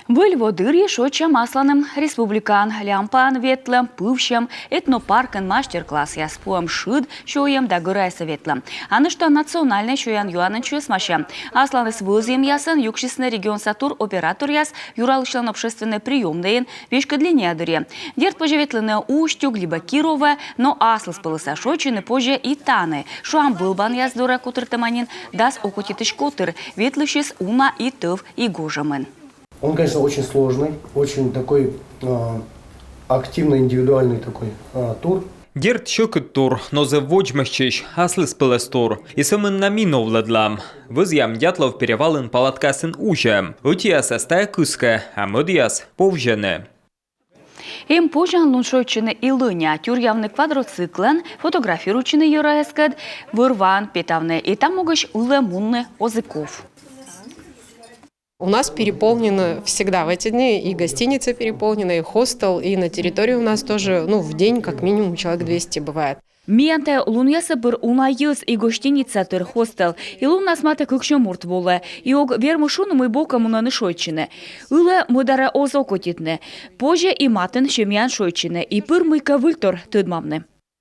Выль водырье шоча масланым республикан, лямпан ветлем, пывщем, этнопаркан мастер-класс яспоем шид, шоем да гырайса ветлем. А что национальный шоян юанычу смаща. Асланы с вызем ясан, юкшисный регион Сатур оператор яс, юралышлан общественный приемный, вешка длиннее дыре. Дерт пожеветленная Устюг, либо Кирова, но аслы с полоса шочины позже и таны. Шуам былбан яс дура кутыртаманин, дас окутитыш котыр, ветлыщис уна и тыв и гожамен. Он, конечно, очень сложный, очень такой активно индивидуальный такой тур. Дерт шокет тур, но за воджмащиш, аслы спылес тур. И самын наминов ладлам. Вызьям дятлов перевален палаткасын ужем. Утияс астая кыска, а модияс повжене. Им позже луншойчины и лыня, тюрьявный квадроциклен, фотографирующины юраескад, вырван, петавны, и там могущ улемунны озыков. У нас переполнено всегда в эти дни, и гостиница переполнена, и хостел, и на территории у нас тоже, в день как минимум человек 200 бывает. Миянте луньясы бір унайыз и гостиница тыр хостел, и лунна сматы кыкшемурт воле, и ог вермушуну мы бокам унаны шойчины. Уле мудара озокотитны, позже и матын шемян шойчины, и пыр мыйка выльтор тыдмамны.